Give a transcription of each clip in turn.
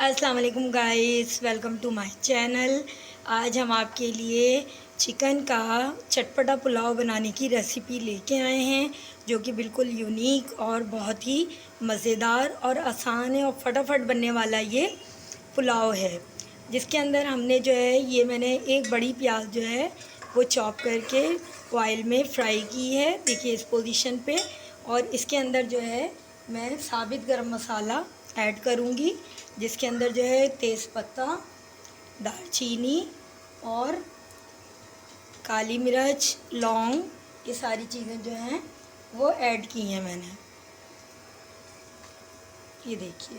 अस्सलाम वालेकुम guys, welcome to my channel. आज हम आपके लिए चिकन का चटपटा पुलाव बनाने की रेसिपी लेके आए हैं, जो कि बिल्कुल यूनिक और बहुत ही मज़ेदार और आसान है और फटाफट बनने वाला ये पुलाव है। जिसके अंदर हमने जो है ये मैंने एक बड़ी प्याज जो है वो चॉप करके ऑयल में फ्राई की है, देखिए इस पोजीशन पे। और इसके अंदर जो है मैं साबित गरम मसाला ऐड करूँगी, जिसके अंदर जो है तेज़पत्ता, दालचीनी और काली मिर्च, लौंग, ये सारी चीज़ें जो हैं वो ऐड की हैं मैंने। ये देखिए,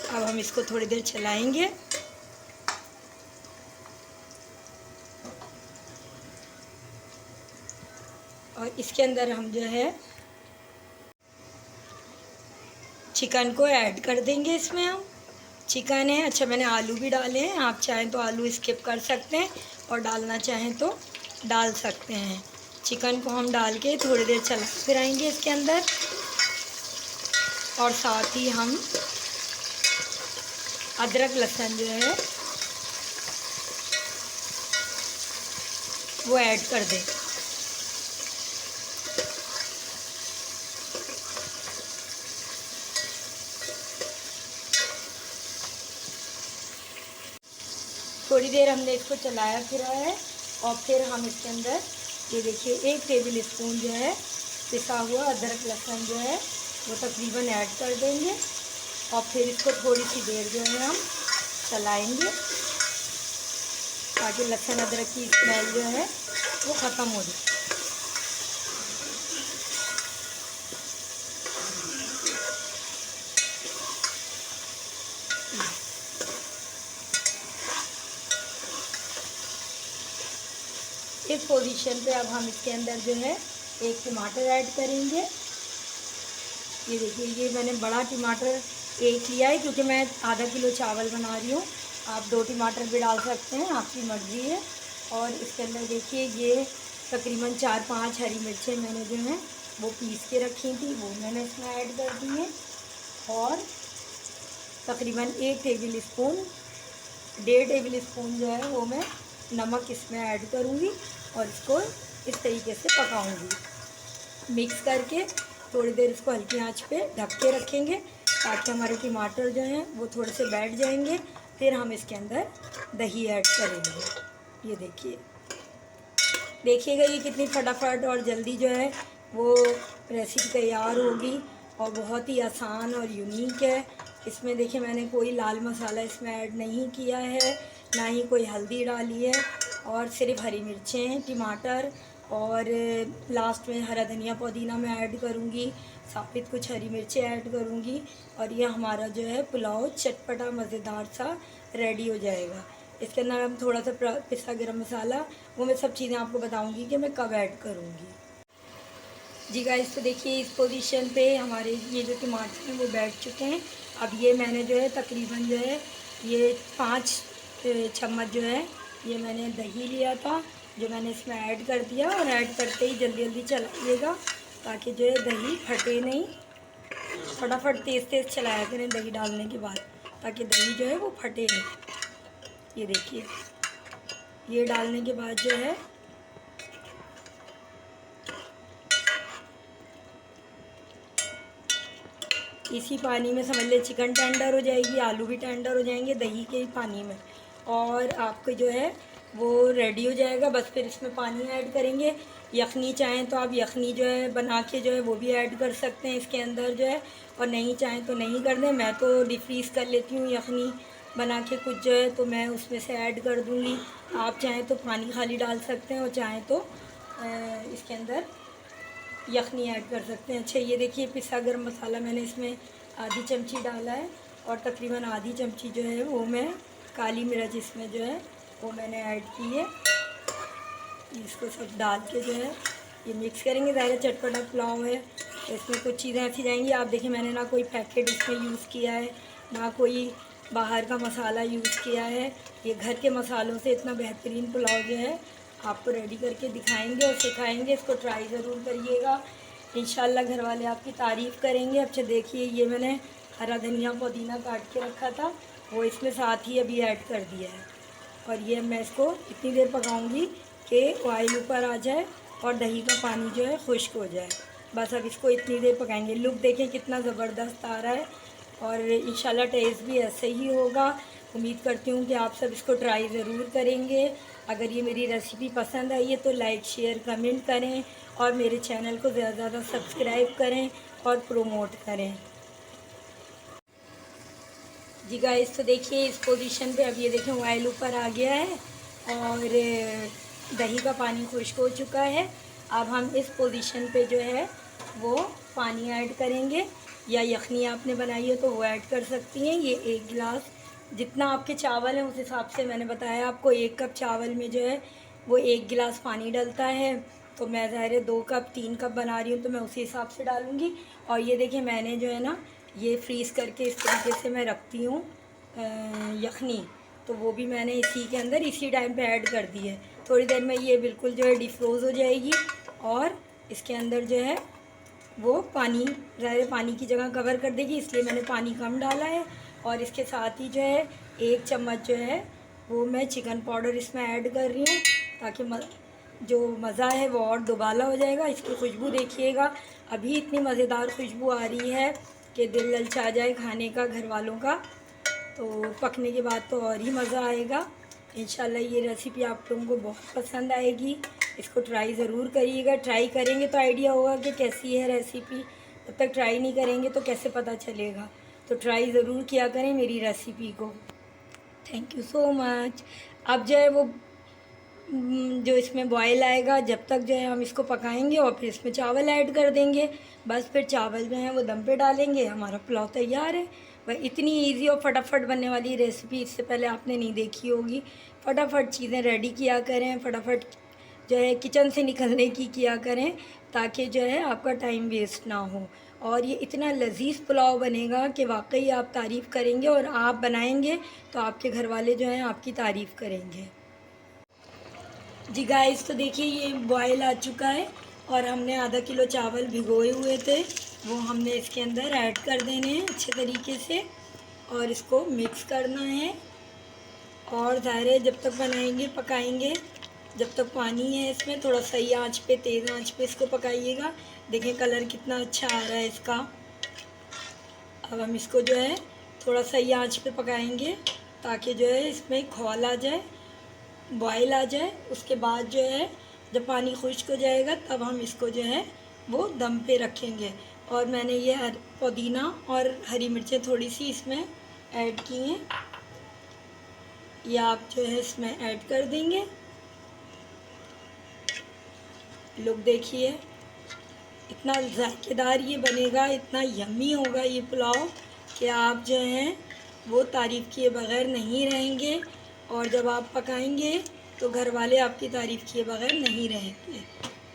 अब हम इसको थोड़ी देर चलाएंगे। और इसके अंदर हम जो है चिकन को ऐड कर देंगे। इसमें हम चिकन है, अच्छा मैंने आलू भी डाले हैं, आप चाहें तो आलू स्किप कर सकते हैं और डालना चाहें तो डाल सकते हैं। चिकन को हम डाल के थोड़ी देर चला फिराएंगे इसके अंदर, और साथ ही हम अदरक लहसुन जो है वो ऐड कर दें। थोड़ी देर हमने इसको चलाया फिरा है और फिर हम इसके अंदर ये देखिए 1 टेबल स्पून जो है पिसा हुआ अदरक लहसुन जो है वो तकरीबन ऐड कर देंगे। और फिर इसको थोड़ी सी देर जो है हम चलाएंगे, ताकि लहसुन अदरक की स्मेल जो है वो ख़त्म हो जाए। इस पोजीशन पे अब हम इसके अंदर जो है 1 टमाटर ऐड करेंगे। ये देखिए, ये मैंने बड़ा टमाटर 1 लिया है, क्योंकि मैं आधा किलो चावल बना रही हूँ। आप 2 टमाटर भी डाल सकते हैं, आपकी मर्ज़ी है। और इसके अंदर देखिए ये तकरीबन 4-5 हरी मिर्चें मैंने जो हैं वो पीस के रखी थी, वो मैंने इसमें ऐड कर दी हैं। और तकरीबन 1 टेबल स्पून, 1.5 टेबल स्पून जो है वो मैं नमक इसमें ऐड करूँगी और इसको इस तरीके से पकाऊँगी। मिक्स करके थोड़ी देर इसको हल्की आंच पे ढक के रखेंगे, ताकि हमारे टमाटर जो हैं वो थोड़े से बैठ जाएंगे। फिर हम इसके अंदर दही ऐड करेंगे। ये देखिए, देखिएगा ये कितनी फटाफट और जल्दी जो है वो रेसिपी तैयार होगी और बहुत ही आसान और यूनिक है। इसमें देखिए मैंने कोई लाल मसाला इसमें ऐड नहीं किया है, ना ही कोई हल्दी डाली है, और सिर्फ हरी मिर्चें, टमाटर और लास्ट में हरा धनिया पुदीना मैं ऐड करूँगी, साबित कुछ हरी मिर्चें ऐड करूँगी। और ये हमारा जो है पुलाव चटपटा मज़ेदार सा रेडी हो जाएगा। इसके अंदर हम थोड़ा सा पिसा गरम मसाला, वो मैं सब चीज़ें आपको बताऊंगी कि मैं कब ऐड करूंगी। जी गाइस, तो देखिए इस पोजीशन पे हमारे ये जो टमाटर हैं वो बैठ चुके हैं। अब ये मैंने जो है तकरीबन जो है ये 5 चम्मच जो है ये मैंने दही लिया था, जो मैंने इसमें ऐड कर दिया। और ऐड करते ही जल्दी जल्दी चलाइएगा, ताकि जो है दही फटे नहीं। फटाफट तेज़ तेज़ चलाया करें दही डालने के बाद, ताकि दही जो है वो फटे नहीं। ये देखिए, ये डालने के बाद जो है इसी पानी में समझ ले चिकन टेंडर हो जाएगी, आलू भी टेंडर हो जाएंगे दही के ही पानी में, और आपको जो है वो रेडी हो जाएगा। बस फिर इसमें पानी ऐड करेंगे। यखनी चाहें तो आप यखनी जो है बना के जो है वो भी ऐड कर सकते हैं इसके अंदर जो है, और नहीं चाहें तो नहीं कर दें। मैं तो डिफ्रीज़ कर लेती हूँ यखनी बना के कुछ जो है, तो मैं उसमें से ऐड कर दूँगी। आप चाहें तो पानी खाली डाल सकते हैं, और चाहें तो इसके अंदर यखनी ऐड कर सकते हैं। अच्छा, ये देखिए पिसा गरम मसाला मैंने इसमें आधी चमची डाला है, और तकरीबन आधी चमची जो है वो मैं काली मिर्च इसमें जो है वो मैंने ऐड की है। इसको सब डाल के जो है ये मिक्स करेंगे। ज़्यादा चटपटा पुलाव है तो इसमें कुछ चीज़ें ऐसी जाएंगी। आप देखिए मैंने ना कोई पैकेट इसमें यूज़ किया है, ना कोई बाहर का मसाला यूज़ किया है। ये घर के मसालों से इतना बेहतरीन पुलाव जो है आपको रेडी करके दिखाएंगे और सिखाएंगे। इसको ट्राई ज़रूर करिएगा, इंशाल्लाह घर वाले आपकी तारीफ़ करेंगे। अच्छा देखिए, ये मैंने हरा धनिया पुदीना काट के रखा था, वो इसमें साथ ही अभी ऐड कर दिया है। और ये मैं इसको इतनी देर पकाऊंगी कि ऑयल ऊपर आ जाए और दही का पानी जो है खुश्क हो जाए। बस अब इसको इतनी देर पकाएंगे। लुक देखें कितना ज़बरदस्त आ रहा है और इंशाल्लाह टेस्ट भी ऐसे ही होगा। उम्मीद करती हूँ कि आप सब इसको ट्राई ज़रूर करेंगे। अगर ये मेरी रेसिपी पसंद आई है तो लाइक शेयर कमेंट करें और मेरे चैनल को ज़्यादा से ज़्यादा सब्सक्राइब करें और प्रमोट करें। जी गाइस, तो देखिए इस पोजीशन पे अब ये देखें ऑयल ऊपर आ गया है और दही का पानी खुश्क हो चुका है। अब हम इस पोजीशन पे जो है वो पानी ऐड करेंगे, या यखनी आपने बनाई है तो वो ऐड कर सकती हैं। ये 1 गिलास, जितना आपके चावल हैं उस हिसाब से मैंने बताया आपको। 1 कप चावल में जो है वो 1 गिलास पानी डलता है, तो मैं ज़ाहिर है 2 कप 3 कप बना रही हूँ तो मैं उसी हिसाब से डालूँगी। और ये देखिए मैंने जो है ना ये फ्रीज़ करके इस तरीके से मैं रखती हूँ यखनी, तो वो भी मैंने इसी के अंदर इसी टाइम पे ऐड कर दी है। थोड़ी देर में ये बिल्कुल जो है डिफ्रोज़ हो जाएगी और इसके अंदर जो है वो पानी ज़्यादा पानी की जगह कवर कर देगी, इसलिए मैंने पानी कम डाला है। और इसके साथ ही जो है 1 चम्मच जो है वो मैं चिकन पाउडर इसमें ऐड कर रही हूँ, ताकि जो मज़ा है वो और दुबाला हो जाएगा। इसकी खुशबू देखिएगा, अभी इतनी मज़ेदार खुशबू आ रही है कि दिल ललचा जाए खाने का घर वालों का। तो पकने के बाद तो और ही मज़ा आएगा। इंशाल्लाह ये रेसिपी आप लोगों को बहुत पसंद आएगी। इसको ट्राई ज़रूर करिएगा। ट्राई करेंगे तो आइडिया होगा कि कैसी है रेसिपी, तब तक ट्राई नहीं करेंगे तो कैसे पता चलेगा। तो ट्राई ज़रूर किया करें मेरी रेसिपी को। Thank you so much. अब जो है वो जो इसमें बॉयल आएगा, जब तक जो है हम इसको पकाएंगे और फिर इसमें चावल ऐड कर देंगे। बस फिर चावल जो है वो दम पे डालेंगे, हमारा पुलाव तैयार है। वह इतनी इजी और फटाफट बनने वाली रेसिपी इससे पहले आपने नहीं देखी होगी। फटाफट चीज़ें रेडी किया करें, फटाफट जो है किचन से निकलने की किया करें, ताकि जो है आपका टाइम वेस्ट ना हो। और ये इतना लजीज पुलाव बनेगा कि वाकई आप तारीफ़ करेंगे, और आप बनाएंगे तो आपके घर वाले जो हैं आपकी तारीफ़ करेंगे। जी गाइस, तो देखिए ये बॉयल आ चुका है और हमने आधा किलो चावल भिगोए हुए थे, वो हमने इसके अंदर ऐड कर देने हैं अच्छे तरीके से और इसको मिक्स करना है। और ज़ाहिर है जब तक बनाएंगे पकाएंगे, जब तक पानी है इसमें थोड़ा सही आंच पे, तेज़ आंच पे इसको पकाइएगा। देखिए कलर कितना अच्छा आ रहा है इसका। अब हम इसको जो है थोड़ा सही आंच पे पकाएंगे ताकि जो है इसमें खौल आ जाए, बॉयल आ जाए। उसके बाद जो है जब पानी खुश्क हो जाएगा तब हम इसको जो है वो दम पे रखेंगे। और मैंने ये पुदीना और हरी मिर्चें थोड़ी सी इसमें ऐड की हैं, ये आप जो है इसमें ऐड कर देंगे। लुक देखिए, इतना जायकेदार ये बनेगा, इतना यम्मी होगा ये पुलाव कि आप जो हैं वो तारीफ़ किए बग़ैर नहीं रहेंगे। और जब आप पकाएंगे तो घर वाले आपकी तारीफ़ किए बग़ैर नहीं रहेंगे।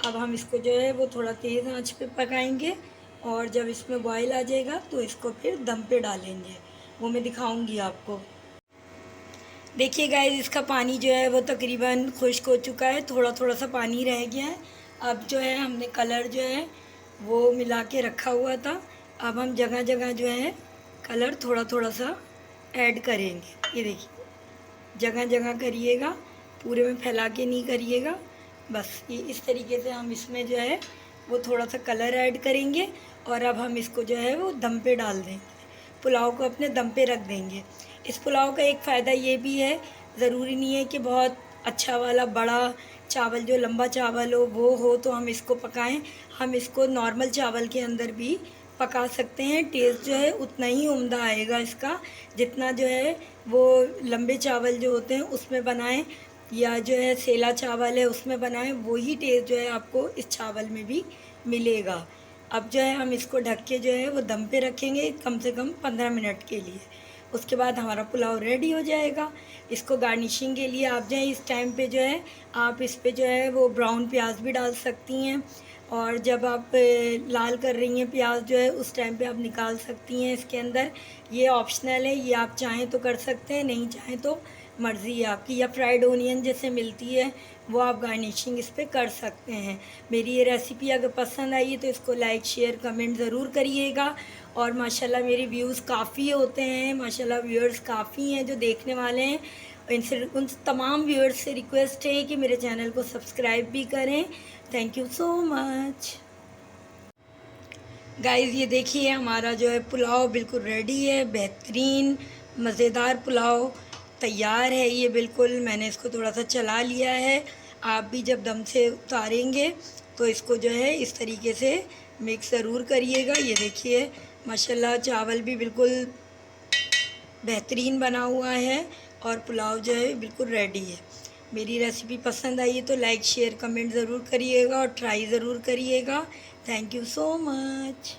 अब हम इसको जो है वो थोड़ा तेज़ आंच पे पकाएंगे और जब इसमें बॉयल आ जाएगा तो इसको फिर दम पे डालेंगे, वो मैं दिखाऊंगी आपको। देखिए गाइस, इसका पानी जो है वो तकरीबन खुश्क हो चुका है, थोड़ा थोड़ा सा पानी रह गया है। अब जो है हमने कलर जो है वो मिला के रखा हुआ था, अब हम जगह जगह जो है कलर थोड़ा थोड़ा सा ऐड करेंगे। ये देखिए जगह जगह करिएगा, पूरे में फैला के नहीं करिएगा। बस ये इस तरीके से हम इसमें जो है वो थोड़ा सा कलर ऐड करेंगे और अब हम इसको जो है वो दम पे डाल देंगे, पुलाव को अपने दम पे रख देंगे। इस पुलाव का एक फ़ायदा ये भी है, ज़रूरी नहीं है कि बहुत अच्छा वाला बड़ा चावल जो लंबा चावल हो वो तो हम इसको पकाएं। हम इसको नॉर्मल चावल के अंदर भी पका सकते हैं। टेस्ट जो है उतना ही उम्दा आएगा इसका, जितना जो है वो लंबे चावल जो होते हैं उसमें बनाएं या जो है सेला चावल है उसमें बनाएं, वही टेस्ट जो है आपको इस चावल में भी मिलेगा। अब जो है हम इसको ढक के जो है वो दम पे रखेंगे कम से कम 15 मिनट के लिए। उसके बाद हमारा पुलाव रेडी हो जाएगा। इसको गार्निशिंग के लिए आप जो है इस टाइम पे जो है आप इस पे जो है वो ब्राउन प्याज भी डाल सकती हैं, और जब आप लाल कर रही हैं प्याज जो है उस टाइम पे आप निकाल सकती हैं इसके अंदर। ये ऑप्शनल है, ये आप चाहें तो कर सकते हैं, नहीं चाहें तो मर्ज़ी है आपकी। या फ्राइड ओनियन जैसे मिलती है वो आप गार्निशिंग इस पे कर सकते हैं। मेरी ये रेसिपी अगर पसंद आई है तो इसको लाइक शेयर कमेंट ज़रूर करिएगा। और माशाल्लाह मेरे व्यूज़ काफ़ी होते हैं, माशाल्लाह व्यूअर्स काफ़ी हैं जो देखने वाले हैं। इनसे उन तमाम व्यूअर्स से रिक्वेस्ट है कि मेरे चैनल को सब्सक्राइब भी करें। Thank you so much guys. ये देखिए हमारा जो है पुलाव बिल्कुल रेडी है, बेहतरीन मज़ेदार पुलाव तैयार है। ये बिल्कुल मैंने इसको थोड़ा सा चला लिया है। आप भी जब दम से उतारेंगे तो इसको जो है इस तरीके से मिक्स ज़रूर करिएगा। ये देखिए माशाल्लाह चावल भी बिल्कुल बेहतरीन बना हुआ है और पुलाव जो है बिल्कुल रेडी है। मेरी रेसिपी पसंद आई है तो लाइक शेयर कमेंट ज़रूर करिएगा और ट्राई ज़रूर करिएगा। Thank you so much.